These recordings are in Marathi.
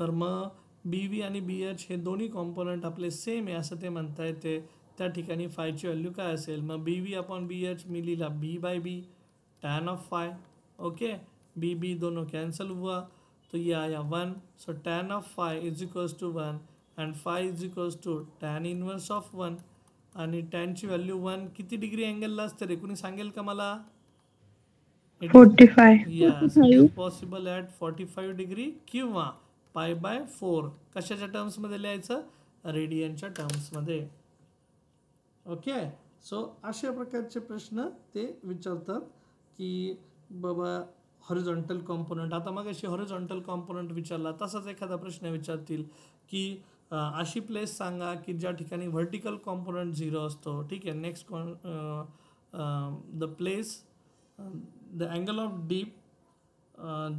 तर मग बी व्ही आणि बी एच हे दोन्ही कॉम्पोनंट आपले सेम आहे असं ते म्हणता येते. त्या ठिकाणी फायची व्हॅल्यू काय असेल, मग B V upon B H मी लिहिला B by B tan of phi. Okay, B B दोनों कैंसिल हुआ तो ये आया 1. So tan of phi is equals to 1 and phi is equals to tan inverse of 1. आणि टॅनची व्हॅल्यू 1 किती डिग्री अँगलला असते रे, कोणी सांगेल का मला? 45. Yes, it is possible at 45 degree किंवा पाय बाय 4. कशाच्या टर्म्समध्ये लिहायचं? रेडियनच्या टर्म्समध्ये. ओके, सो अशा प्रकारचे प्रश्न ते विचारतात की बाबा हॉरिझॉन्टल कॉम्पोनंट. आता मग अशी हॉरिझॉन्टल कॉम्पोनंट विचारला तसाच एखादा प्रश्न विचारतील की अशी प्लेस सांगा की ज्या ठिकाणी व्हर्टिकल कॉम्पोनंट 0 असतो. ठीक आहे, next the place the angle of dip,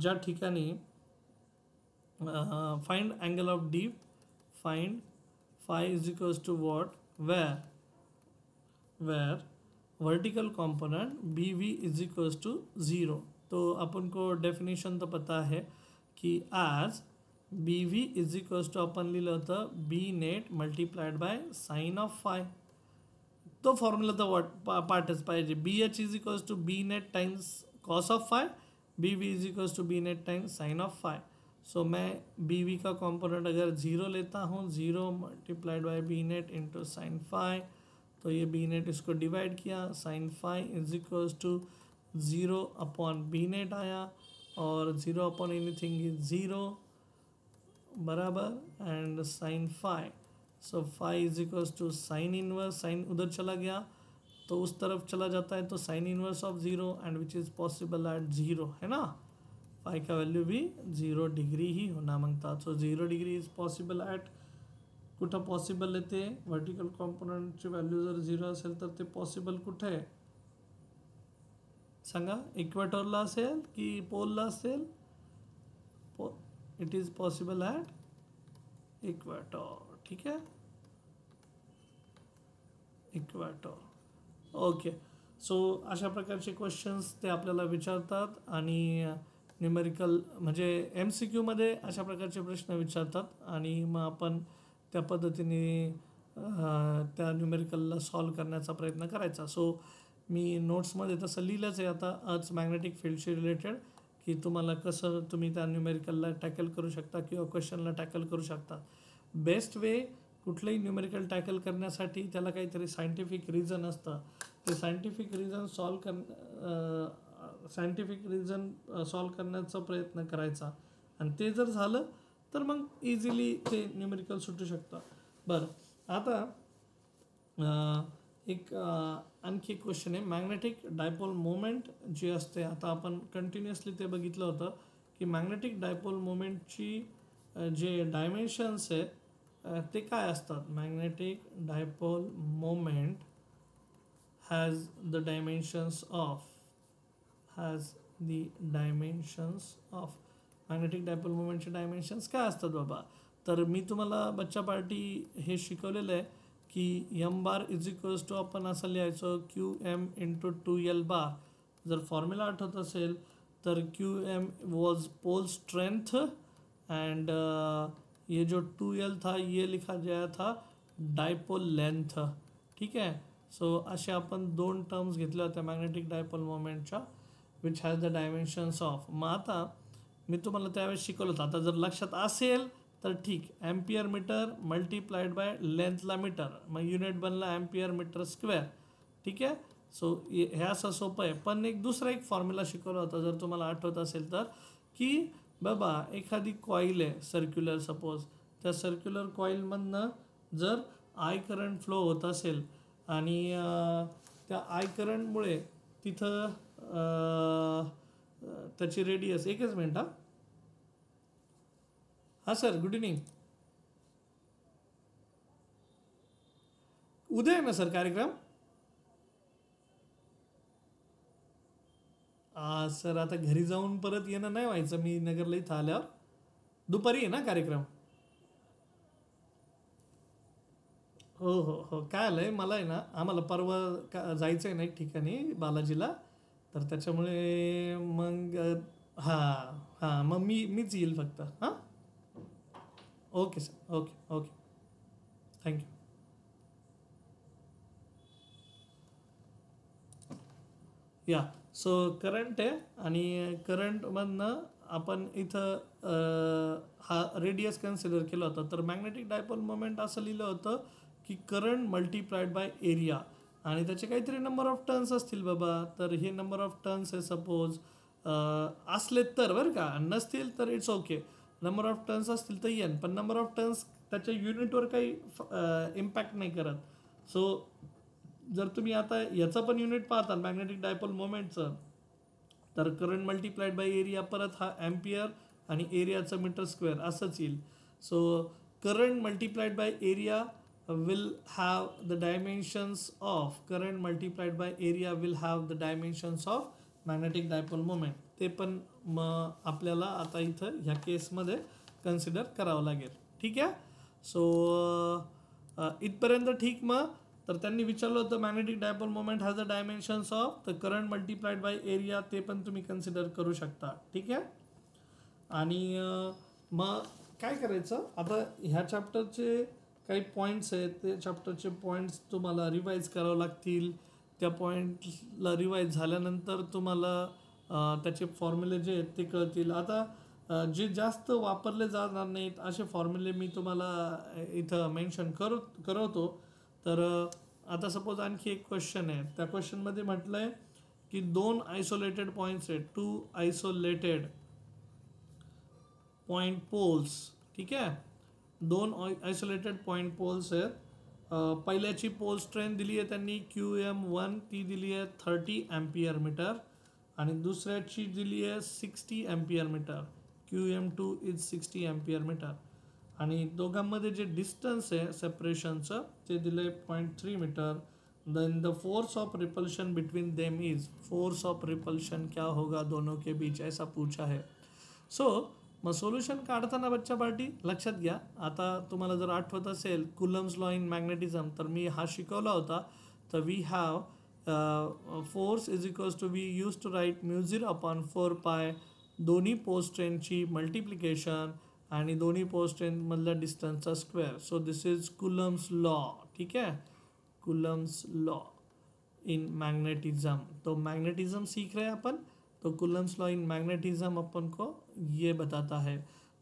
ज्या ठिकाणी find angle of dip, find phi is equals to what, where vertical component BV is equals to 0. तो अपन को डेफिनेशन तो पता है कि आज BV इज इक्वल्स टू अपन लिहिलं होतं B net multiplied by sine of phi. तो फॉर्म्युला तर पाठच पाहिजे. B H is equals to B net times cos of phi, B V is equals to B net times sine of phi. So मैं बी वी का कॉम्पोनेंट अगर 0 लेता हूँ, 0 multiplied by B net into sine phi, तो ये बी नेट इसको डिवाइड किया, sine phi is equals to 0 upon B net आया और 0 अपॉन एनीथिंग इज 0 बराबर, and sine phi. So phi is equals to sine inverse, sine उधर चला गया तो उस तरफ चला जाता है, तो sine inverse of 0 and which is possible at 0, है ना. फाई का वैल्यू भी 0 डिग्री ही होना मागता. So 0 degree is possible at कुठं पॉसिबल आहे ते, व्हर्टिकल कॉम्पोनंटची व्हॅल्यू जर 0 असेल तर ते पॉसिबल कुठे आहे सांगा? इक्वेटरला असेल की पोलला असेल? It is possible at equator. ठीक आहे, इक्वेटर. ओके, सो अशा प्रकारचे क्वेश्चन्स ते आपल्याला विचारतात आणि न्यूमेरिकल म्हणजे MCQमध्ये अशा प्रकारचे प्रश्न विचारतात आणि मग आपण त्या पद्धतीने त्या न्यूमेरिकलला सॉल्व करण्याचा प्रयत्न करायचा. सो मी नोट्समध्ये तसं लिहिलंच आहे आता अर्थ मॅग्नेटिक फील्डशी रिलेटेड की तुम्हाला कसं तुम्ही त्या न्यूमेरिकलला टॅकल करू शकता किंवा क्वेश्चनला टॅकल करू शकता. बेस्ट वे कुठलंही न्यूमेरिकल टॅकल करण्यासाठी त्याला काहीतरी सायंटिफिक रिझन असतं. ते सायंटिफिक रिझन सॉल्व करण्याचा प्रयत्न करायचा आणि ते जर झालं तर मग इझिली ते न्यूमेरिकल सुटू शकतं. बरं, आता आणखी एक क्वेश्चन आहे, मॅग्नेटिक डायपोल मोमेंट जी असते. आता आपण कंटिन्युअसली ते बघितलं होतं की मॅग्नेटिक डायपोल मोमेंटची जे डायमेन्शन्स आहे ते काय असतात. Magnetic dipole moment has the dimensions of magnetic dipole मोमेंटचे डायमेन्शन्स काय असतात बाबा. तर मी तुम्हाला बच्चा पार्टी हे शिकवलेलं आहे की M bar is equals to आपण असं लिहायचं QM इंटू 2L बार. जर फॉर्म्युला आठवत असेल तर QM was pole strength and ये जो 2L था ये लिखा गया था डायपोल लेंथ. ठीक आहे, सो असे आपण दोन टर्म्स घेतल्या होत्या मॅग्नेटिक डायपोल मोमेंटच्या which has the dimensions of. मग आता मी तुम्हाला त्यावेळेस शिकवलं होतं. आता जर लक्षात असेल तर ठीक, ॲम्पियर मीटर मल्टीप्लाइड बाय लेंथला मीटर, मग युनिट बनला ॲम्पियर मीटर स्क्वेअर. ठीक आहे, सो हे असं सोपं आहे. पण एक दुसरा एक फॉर्म्युला शिकवला होता जर तुम्हाला आठवत असेल तर, की बाबा एखादी कॉईल आहे सर्क्युलर सपोज, त्या सर्क्युलर कॉईलमधनं जर आय करंट फ्लो होत असेल आणि त्या आय करंटमुळे तिथं त्याची रेडियस, एकच मिनिट हां सर, गुड इव्हनिंग. उद्या आहे ना सर कार्यक्रम? सर आता घरी जाऊन परत येणं नाही व्हायचं, मी नगरला इथं आल्यावर. दुपारी आहे ना कार्यक्रम? हो हो हो, काय आलं आहे मला आहे ना, आम्हाला परवा जायचं आहे ना एक ठिकाणी बालाजीला, तर त्याच्यामुळे मग हां हां, मग मीच येईल फक्त. हां okay sir, okay okay, thank you. या सो करंट आहे आणि करंटमधनं आपण इथं हा रेडियस कन्सिडर केला होता. तर मॅग्नेटिक डायपोल मोमेंट असं लिहिलं होतं की करंट मल्टिप्लाइड बाय एरिया आणि त्याचे काहीतरी नंबर ऑफ टर्न्स असतील बाबा. तर हे नंबर ऑफ टर्न्स आहे सपोज असले तर बरं का, नसतील तर it's okay. Number of turns असतील तर येन, पण नंबर ऑफ टर्न्स त्याच्या युनिटवर काही इम्पॅक्ट नाही करत. सो जर तुम्ही आता याचं पण युनिट पाहता मॅग्नेटिक डायपोल मोमेंटचं, तर करंट मल्टिप्लाइड बाय एरिया, परत हा ॲम्पियर आणि एरियाचं मीटर स्क्वेअर असंच येईल. So current multiplied by area will have the dimensions of current multiplied by area will have the dimensions of magnetic dipole moment. ते पण मग आपल्याला आता इथं ह्या केसमध्ये कन्सिडर करावं लागेल. ठीक आहे. सो इथपर्यंत ठीक. मग तर त्यांनी विचारलं होतं magnetic dipole moment has the dimensions of the current multiplied by area, ते पण तुम्ही कन्सिडर करू शकता. ठीक आहे. आणि मग काय करायचं आता, ह्या चॅप्टरचे काही पॉईंट्स आहेत, ते चॅप्टरचे पॉईंट्स तुम्हाला रिवाईज करावं लागतील. त्या पॉईंटला रिवाईज झाल्यानंतर तुम्हाला त्याचे फॉर्म्युले जे आहेत ते कळतील. आता जे जास्त वापरले जाणार नाहीत असे फॉर्म्युले मी तुम्हाला इथं मेन्शन करवतो. तर आता सपोज आणखी एक क्वेश्चन आहे. त्या क्वेश्चनमध्ये म्हटलं आहे की 2 आयसोलेटेड पॉईंट्स आहेत, 2 आयसोलेटेड पॉईंट पोल्स. ठीक आहे. 2 आयसोलेटेड पॉईंट पोल्स आहेत. पहिल्याची पोल स्ट्रेंथ दिली आहे त्यांनी QM1, ती दिली आहे 30 अँपियर मीटर आणि दुसऱ्याची दिली आहे 60 ampere metre. QM2 is 60 ampere metre आणि दोघांमध्ये जे डिस्टन्स आहे सेपरेशनचं ते दिलं आहे 0.3 metre. Then the force of repulsion between them is, force of repulsion क्या होगा दोनों के बीच, ऐसा पूछा है. सो मग सोल्युशन काढताना बच्चा पार्टी लक्षात घ्या. आता तुम्हाला जर आठवत असेल कुलम्स लॉ इन मॅग्नेटिझम, तर मी हा शिकवला होता. तर we have force is equals to, we use to write म्यू0 अपॉन 4π दोन्ही पोस्ट ट्रेनची मल्टिप्लिकेशन आणि दोन्ही पोस्ट ट्रेनमधल्या डिस्टन्सचा square. So this is Coulomb's law. ठीक आहे. Coulomb's law in magnetism. तो मैग्नेटिज्म सीख रहे हैं अपन. तो कुलम्स लॉ इन मैग्नेटिज्म अपन को ये बताता है.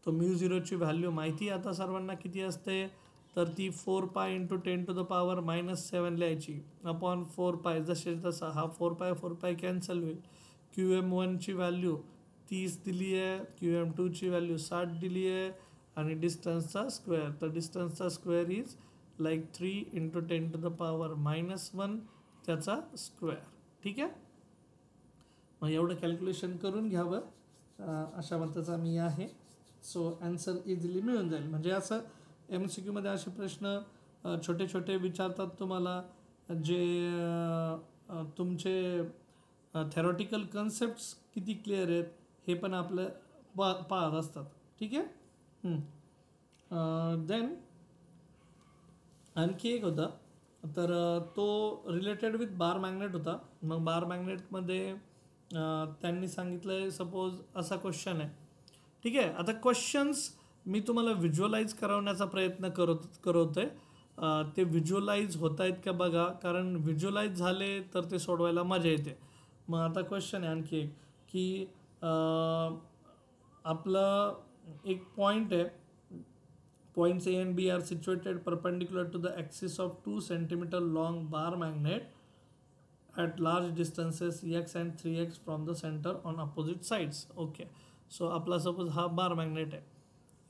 तो म्यू0 ची व्हॅल्यू माहिती आहे आता सर्वांना किती असते. तर ती 4π × 10⁻⁻7 लिहायची अपॉन 4π, जसे तसा हा 4π कॅन्सल होईल. QM1 ची व्हॅल्यू 30 दिली आहे, QM2 ची व्हॅल्यू 60 दिली आहे आणि डिस्टन्सचा स्क्वेअर, तर डिस्टन्सचा स्क्वेअर इज लाईक 3 × 10⁻⁻1 त्याचा स्क्वेअर. ठीक आहे. मग एवढं कॅल्क्युलेशन करून घ्यावं, अशा मताचा मी आहे. सो ॲन्सर इझिली मिळून जाईल. म्हणजे असं MCQ मध्ये असे प्रश्न छोटे छोटे विचारतात तुम्हाला, जे तुमचे थेरॉटिकल कन्सेप्ट्स किती क्लिअर आहेत हे पण आपलं पाहत असतात. ठीक आहे. देन आणखी एक होता, तर तो रिलेटेड विथ बार मॅग्नेट होता. मग बार मॅग्नेटमध्ये त्यांनी सांगितलं आहे, सपोज असा क्वेश्चन आहे. ठीक आहे. आता क्वेश्चन्स मी तुम्हाला व्हिज्युअलाइज करवण्याचा प्रयत्न करवतो आहे. ते व्हिज्युअलाइज होत आहेत का बघा, कारण व्हिज्युअलाइज झाले तर ते सोडवायला मजा येते. मग आता क्वेश्चन आहे आणखी एक, की आपलं एक पॉईंट आहे, points A and B are situated perpendicular to the axis of 2 centimeter long bar magnet at large distances x and 3x from the center on opposite sides. Okay. So आपला सपोज हा बार मॅग्नेट आहे.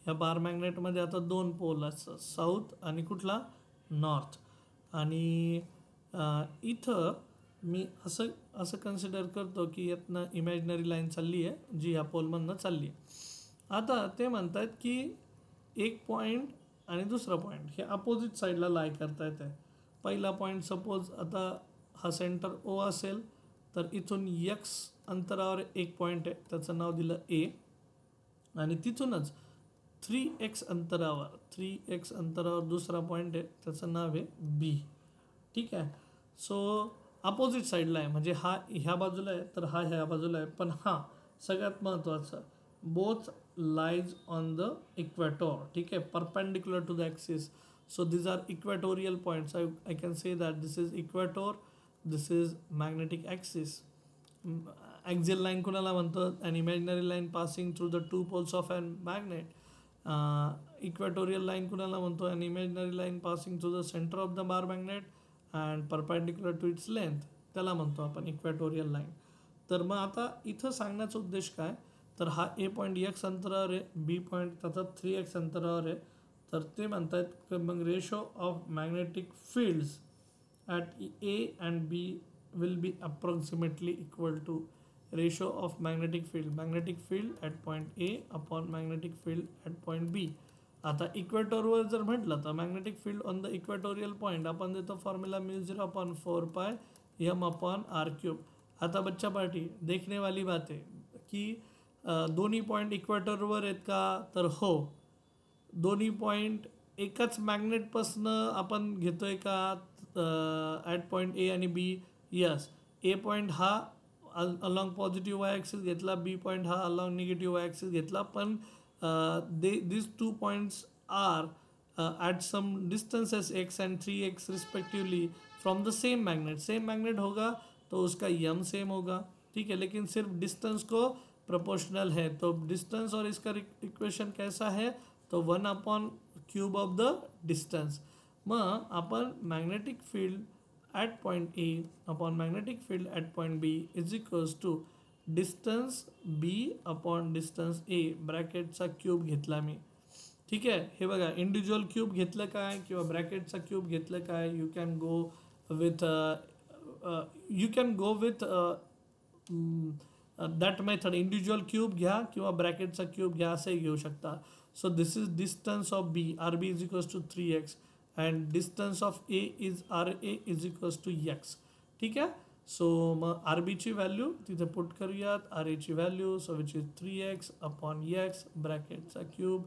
ह्या बार मॅग्नेटमध्ये आता 2 पोल असतात, साऊथ आणि कुठला, नॉर्थ. आणि इथं मी असं कन्सिडर करतो की यातनं इमॅजिनरी लाईन चालली आहे जी ह्या पोलमधनं चालली आहे. आता ते म्हणतात की एक पॉईंट आणि दुसरा पॉईंट हे अपोजिट साईडला लाय करता येते. पहिला पॉईंट सपोज आता हा सेंटर O असेल, तर इथून x अंतरावर एक पॉईंट आहे, त्याचं नाव दिलं A, आणि तिथूनच 3x अंतरावर दुसरा पॉईंट आहे, त्याचं नाव आहे B. ठीक आहे. सो अपोजिट साईडला आहे, म्हणजे हा ह्या बाजूला आहे तर हा ह्या बाजूला आहे. पण हा सगळ्यात महत्त्वाचं, both lies on the equator. ठीक है, perpendicular to the axis. So these are equatorial points. I can say that this is equator, this is magnetic axis. Axial line कुणाला म्हणतो? An imaginary line passing through the two poles of an magnet. Equatorial line कुणाला म्हणतो? An imaginary line passing through the center of the bar magnet and perpendicular to its length. त्याला म्हणतो आपण इक्वेटोरियल लाईन. तर मग आता इथं सांगण्याचा उद्देश काय, तर हा ए पॉईंट एक्स अंतरावर आहे, बी पॉईंट त्याचा 3x अंतरावर आहे. तर ते म्हणतात की मग ratio of magnetic fields at A and B will be approximately equal to ratio of magnetic field at point A upon magnetic field at point B. आता इक्वेटोरवर जर म्हटलं तर magnetic field on the equatorial point आपण देतो फॉर्म्युला μ0/4π m/r³. आता बच्चा पार्टी देखने वाली बात आहे की दोन्ही पॉईंट इक्वेटरवर आहेत का, तर हो. दोन्ही पॉईंट एकाच मॅग्नेटपासनं आपण घेतोय का ॲट पॉईंट ए आणि बी. यस, ए पॉईंट हा अलॉंग पॉझिटिव्ह वाय ॲक्सिस घेतला, बी पॉईंट हा अलॉंग निगेटिव्ह वाय ॲक्सिस घेतला, पण these 2 points are at some distances x and 3x respectively from the same magnet होगा तो उसका m सेम होगा. ठीक है, लेकिन सिर्फ डिस्टेंस को प्रोपोर्शनल है. तो डिस्टेंस और इसका इक्वेशन कैसा है, तो 1/³ ऑफ द डिस्टेंस. मग आपण magnetic field at point A upon magnetic field at point B is equals to distance B upon distance A ब्रॅकेटचा क्यूब घेतला मी. ठीक आहे, हे बघा इंडिव्हिज्युअल क्यूब घेतलं काय किंवा ब्रॅकेटचा क्यूब घेतलं काय, you can go with that method. Individual cube घ्या किंवा ब्रॅकेटचा क्यूब घ्या असंही घेऊ शकता. So this is distance of B, R B is equals to 3x and distance of A is R A is equals to x. ठीक आहे, सो मग आर बीची व्हॅल्यू तिथे पुट करूयात, आर एची value so which is 3x upon x ब्रॅकेटचा क्यूब,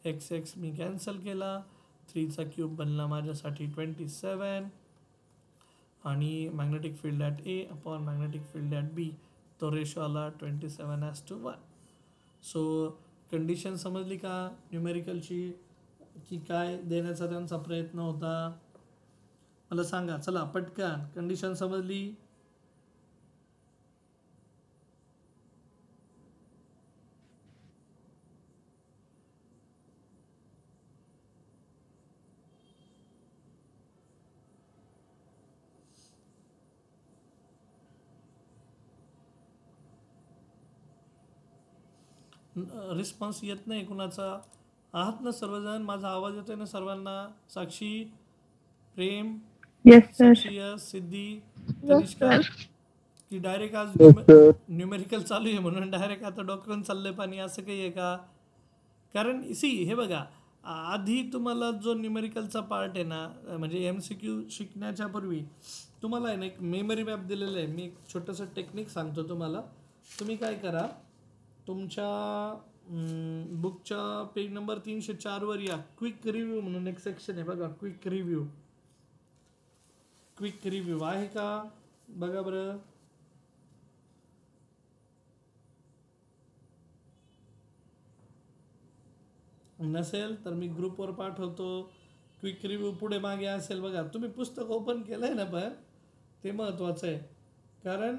x मी कॅन्सल केला, 3चा क्यूब बनला माझ्यासाठी 27 आणि magnetic field at A upon magnetic field at B तो रेशो आला 27:1. सो कंडिशन समजली का न्यूमेरिकलची, की काय देण्याचा त्यांचा प्रयत्न होता, मला सांगा. चला पटकन कंडिशन समजली. रिस्पॉन्स येत नाही कुणाचा. आहात ना सर्वजण, माझा आवाज येतोय ना सर्वांना. साक्षी, प्रेम, साक्षी, यस, सिद्धी, तनिष्का, की डायरेक्ट आज न्यूमेरिकल चालू आहे म्हणून डायरेक्ट आता डॉक्टरांना चाललंय पाणी असं काही आहे का. कारण हे बघा, आधी तुम्हाला जो न्यूमेरिकलचा पार्ट आहे ना, म्हणजे MCQ शिकण्याच्या पूर्वी तुम्हाला आहे ना एक मेमरी मॅप दिलेलं आहे. मी एक छोटंसं टेक्निक सांगतो तुम्हाला. तुम्ही काय करा, तुमच्या बुकच्या पेज नंबर 304 या. क्विक रिव्ह्यू म्हणून एक सेक्शन आहे बघा, क्विक रिव्ह्यू आहे का बघा बरं. नसेल तर मी ग्रुपवर पाठवतो. क्विक रिव्ह्यू पुढे मागे असेल बघा. तुम्ही पुस्तक ओपन केलं आहे ना, पण ते महत्त्वाचं आहे. कारण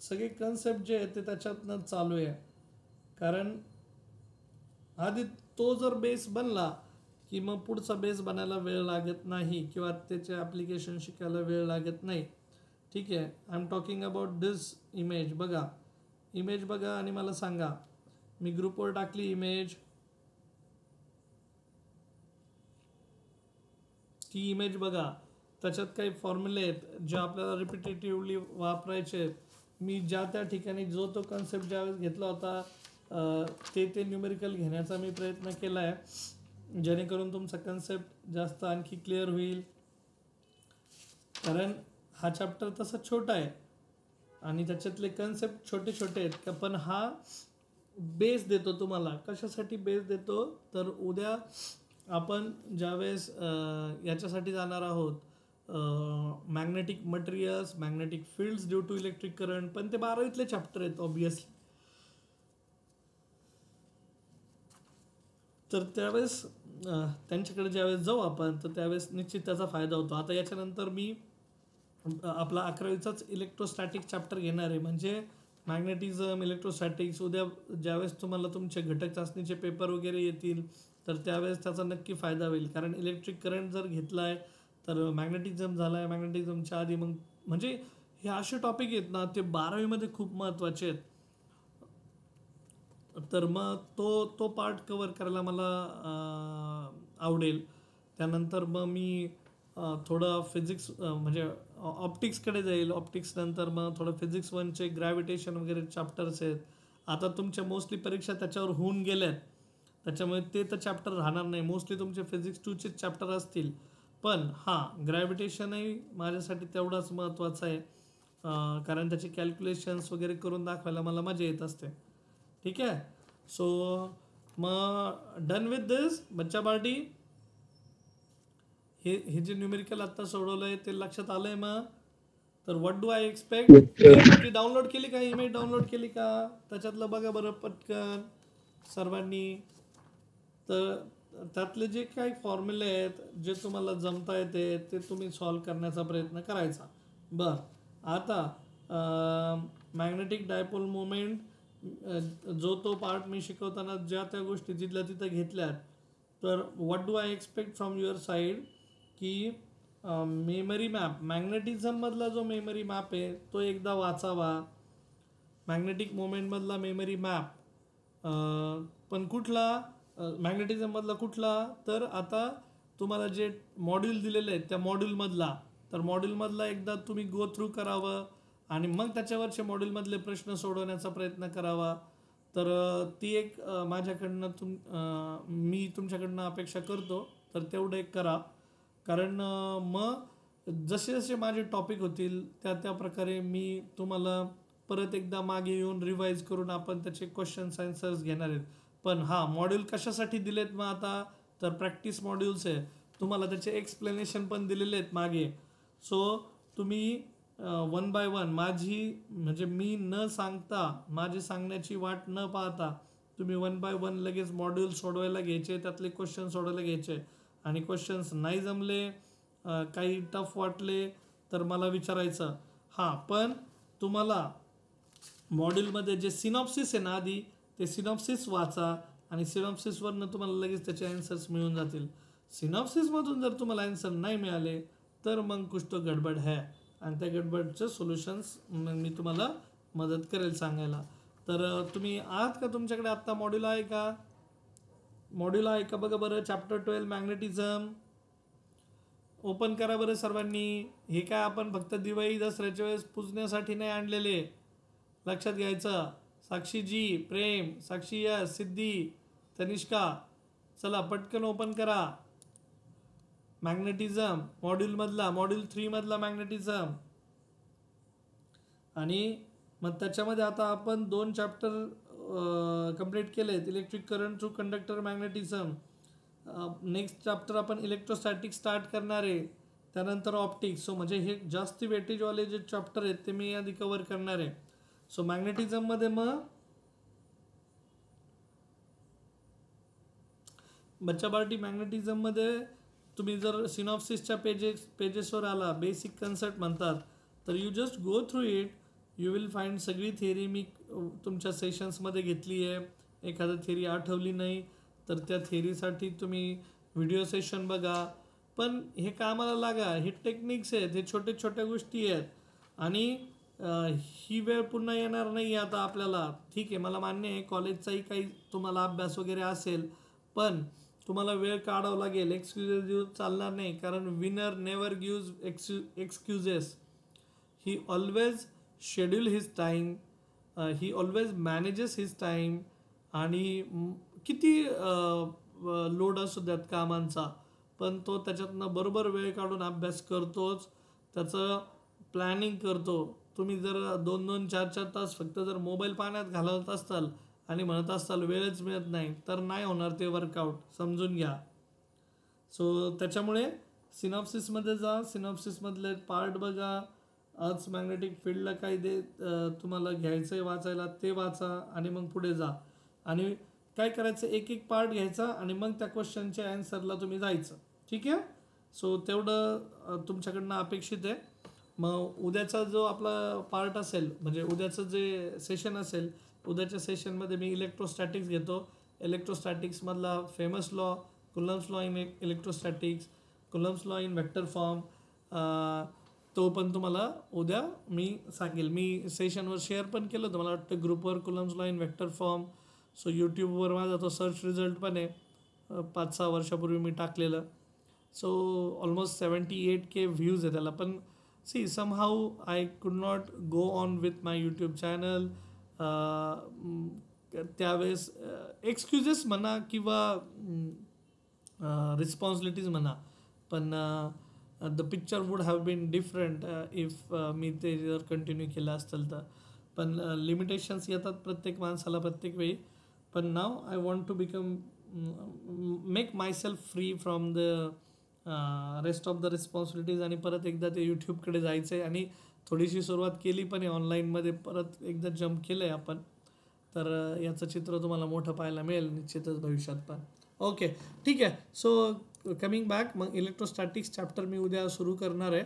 सगळे कन्सेप्ट जे आहेत ते त्याच्यातनं चालू आहे. कारण आधी तो जर बेस बनला की मग पुढचा बेस बनायला वेळ लागत नाही किंवा त्याचे ॲप्लिकेशन शिकायला वेळ लागत नाही. ठीक आहे, I am talking about this image. बघा इमेज बघा आणि मला सांगा. मी ग्रुपवर टाकली इमेज. ती इमेज बघा, त्याच्यात काही फॉर्म्युले आहेत जे आपल्याला रिपिटेटिव्हली वापरायचे आहेत. मी ज्या त्या ठिकाणी जो तो कन्सेप्ट ज्यावेळेस घेतला होता ते न्यूमेरिकल घेण्याचा मी प्रयत्न केला आहे, जेणेकरून तुमचा कन्सेप्ट जास्त आणखी क्लिअर होईल. कारण हा चॅप्टर तसा छोटा आहे आणि त्याच्यातले कन्सेप्ट छोटे छोटे आहेत का, पण हा बेस देतो तुम्हाला. कशासाठी बेस देतो, तर उद्या आपण ज्यावेळेस याच्यासाठी जाणार आहोत magnetic materials, magnetic fields due to electric current, पण ते 12वीतले चॅप्टर आहेत ऑब्वियसली. तर त्यावेळेस त्यांच्याकडे ज्यावेळेस जाऊ आपण तर त्यावेळेस निश्चित त्याचा फायदा होतो. आता याच्यानंतर मी आपला 11वीचाच इलेक्ट्रोस्टॅटिक चॅप्टर घेणार आहे, म्हणजे मॅग्नेटिझम, इलेक्ट्रोस्टॅटिक्स. उद्या ज्यावेळेस तुम्हाला तुमचे घटक चाचणीचे पेपर वगैरे येतील तर त्यावेळेस त्याचा नक्की फायदा होईल. कारण इलेक्ट्रिक करंट जर घेतला आहे तर मॅग्नेटिझम झाला आहे, मॅग्नेटिझमच्या आधी मग म्हणजे हे असे टॉपिक आहेत ना ते 12वीमध्ये खूप महत्त्वाचे आहेत. तर मग तो पार्ट कवर करायला मला आवडेल. त्यानंतर मग मी थोडं फिजिक्स म्हणजे ऑप्टिक्सकडे जाईल. ऑप्टिक्स नंतर मग थोडं फिजिक्स 1चे ग्रॅव्हिटेशन वगैरे चॅप्टर्स आहेत. आता तुमच्या मोस्टली परीक्षा त्याच्यावर होऊन गेल्यात, त्याच्यामुळे ते तर चॅप्टर राहणार नाही. मोस्टली तुमचे फिजिक्स 2चेच चॅप्टर असतील. पण हां, ग्रॅव्हिटेशनही माझ्यासाठी तेवढाच महत्त्वाचा आहे, कारण त्याचे कॅल्क्युलेशन्स वगैरे करून दाखवायला मला मजा येत असते. ठीक आहे. सो मग डन विथ दिस बच्चा पार्टी. हे जे न्यूमेरिकल आत्ता सोडवलं आहे ते लक्षात आलं आहे मग. तर व्हॉट डू आय एक्सपेक्ट. ती डाउनलोड केली का, इमेज डाउनलोड केली का, त्याच्यातलं बघा बरं पटकन सर्वांनी. तर त्यातले जे काही फॉर्म्युले आहेत जे तुम्हाला जमता येते ते तुम्ही सॉल्व करण्याचा प्रयत्न करायचा. बरं, आता मॅग्नेटिक डायपोल मोमेंट जो तो पार्ट मी शिकवताना ज्या त्या गोष्टी जिथल्या तिथं घेतल्यात. तर what do I expect from your side की मेमरी मॅप, मॅग्नेटिझममधला जो मेमरी मॅप आहे तो एकदा वाचावा. मॅग्नेटिक मोमेंटमधला मेमरी मॅप, पण कुठला, मॅग्नेटिझममधला कुठला, तर आता तुम्हाला जे मॉड्यूल दिलेले आहेत त्या मॉड्यूलमधला, तर मॉड्यूलमधला एकदा तुम्ही गो थ्रू करावं आणि मग त्याच्यावरचे मॉड्यूलमधले प्रश्न सोडवण्याचा प्रयत्न करावा. तर ती एक माझ्याकडनं मी तुमच्याकडनं अपेक्षा करतो. तर तेवढं एक करा. कारण मग जसे जसे माझे टॉपिक होतील त्या प्रकारे मी तुम्हाला परत एकदा मागे येऊन रिवाईज करून आपण त्याचे क्वेश्चन्स आन्सर्स घेणार आहेत. पण हां, मॉड्यूल कशासाठी दिलेत मग आता, तर प्रॅक्टिस मॉड्यूल्स आहे. तुम्हाला त्याचे एक्सप्लेनेशन पण दिलेले आहेत मागे. सो तुम्ही 1 बाय 1 म्हणजे मी न सांगता, माझी सांगण्याची वाट न पाहता तुम्ही 1 बाय 1 लगेच मॉड्यूल सोडवायला घ्यायचे, त्यातले क्वेश्चन सोडवायला घ्यायचे. आणि क्वेश्चन्स नाही जमले, काही टफ वाटले तर मला विचारायचं. हां, पण तुम्हाला मॉड्यूलमध्ये जे सिनॉप्सिस आहे ना आधी, ते सिनॉप्सिस वाचा आणि सिनॉप्सिसवरनं तुम्हाला लगेच त्याचे आन्सर्स मिळून जातील. सिनॉप्सिसमधून जर तुम्हाला आन्सर नाही मिळाले तर मग कुछ तो गडबड है, आणि त्या गडबडचं सोल्युशन्स मग मी तुम्हाला मदत करेल सांगायला. तर तुम्ही आहात का, तुमच्याकडे आत्ता मॉड्यूल आहे का, मॉड्यूल आहे का बघा बरं. चॅप्टर 12 मॅग्नेटिझम ओपन करा बरं सर्वांनी. हे काय आपण फक्त दिवाळी दसऱ्याच्या वेळेस पुजण्यासाठी नाही आणलेले, लक्षात घ्यायचं. साक्षीजी, प्रेम, साक्षी, यस, सिद्धी, तनिष्का, चला पटकन ओपन करा. मॅग्नेटिझम मॉड्यूलमधला, मॉड्यूल 3 मधला मॅग्नेटिझम. आणि मग त्याच्यामध्ये आता आपण 2 चॅप्टर कंप्लीट केलेत. Electric current through conductor, magnetism. Next chapter आपण इलेक्ट्रोस्टॅटिक स्टार्ट करणार आहे, त्यानंतर ऑप्टिक्स. सो म्हणजे हे जास्त वेटेजवाले जे चॅप्टर आहेत ते मी आधी कवर करणार आहे. सो मॅग्नेटिझममध्ये मग बच्चा पार्टी, मॅग्नेटिझममध्ये तुम्ही जर सिनॉप्सिसच्या पेजेसवर आला, बेसिक कन्सेप्ट म्हणतात, तर you just go through it. You will find सगळी थिअरी मी तुमच्या सेशन्समध्ये घेतली आहे. एखादं थिअरी आठवली नाही तर त्या थिअरीसाठी तुम्ही व्हिडिओ सेशन बघा. पण हे कामाला लागा. हे टेक्निक्स आहेत, हे छोटे छोट्या गोष्टी आहेत. आणि ही वेळ पुन्हा येणार नाही आता आपल्याला. ठीक आहे, मला मान्य आहे कॉलेजचाही काही तुम्हाला अभ्यास वगैरे असेल, पण तुम्हाला वेळ काढावं लागेल. एक्सक्युजेस देऊन चालणार नाही, कारण विनर नेवर गिव्ज एक्सक्युजेस. ही ऑलवेज शेड्यूल हिज टाईम, ही ऑलवेज मॅनेजेस हिज टाईम. आणि किती लोड असू द्यात कामांचा, पण तो त्याच्यातनं बरोबर वेळ काढून अभ्यास करतोच, त्याचं प्लॅनिंग करतो. तुम्ही जर 2-2, 4-4 तास फक्त जर मोबाईल पाण्यात घालवत असताल आणि म्हणत असताल वेळच मिळत नाही, तर नाही होणार ते वर्कआउट, समजून घ्या. सो त्याच्यामुळे सिनॉप्सिसमध्ये जा, सिनॉप्सिसमधले पार्ट बघा. आज मॅग्नेटिक फील्डला काय तुम्हाला घ्यायचं आहे वाचायला ते वाचा आणि मग पुढे जा. आणि काय करायचं, एक एक पार्ट घ्यायचा आणि मग त्या क्वेश्चनच्या आन्सरला तुम्ही जायचं. ठीक आहे. सो तेवढं तुमच्याकडनं अपेक्षित आहे. मग उद्याचा जो आपला पार्ट असेल, म्हणजे उद्याचं जे सेशन असेल, उद्याच्या सेशनमध्ये मी इलेक्ट्रोस्टॅटिक्स घेतो. इलेक्ट्रोस्टॅटिक्समधला famous law, Coulomb's law in electrostatics, Coulomb's law in vector form, तो पण तुम्हाला उद्या मी सांगेल. मी सेशनवर शेअर पण केलं होतं मला वाटतं ग्रुपवर, Coulomb's law in vector form. So यूट्यूबवर माझा तो सर्च रिझल्ट पण आहे, 5-6 वर्षापूर्वी मी टाकलेलं. सो ऑलमोस्ट 78K व्ह्यूज आहे त्याला. पण see somehow I could not go on with my YouTube channel. त्यावेळेस एक्सक्युजेस म्हणा किंवा रिस्पॉन्सिबिलिटीज म्हणा, पण the picture would have been different if मी ते जर कंटिन्यू केलं असतं तर. पण लिमिटेशन्स येतात प्रत्येक माणसाला प्रत्येक वेळी. पण now I want to become make myself free from the rest of the responsibilities. आणि परत एकदा ते यूट्यूबकडे जायचं आहे. आणि थोडीशी सुरुवात केली पण आहे ऑनलाईनमध्ये, परत एकदा जम्प केलं आहे आपण. तर याचं चित्र तुम्हाला मोठं पाहायला मिळेल निश्चितच भविष्यात पण. ओके, ठीक आहे. सो कमिंग बॅक, मग इलेक्ट्रोस्टॅटिक्स चॅप्टर मी उद्या सुरू करणार आहे.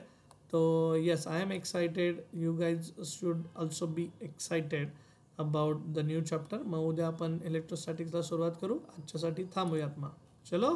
तो yes, I am excited. You guys should also be excited about the new chapter. मग उद्या आपण इलेक्ट्रोस्टॅटिक्सला सुरुवात करू. आजच्यासाठी थांबूयात मग. चलो.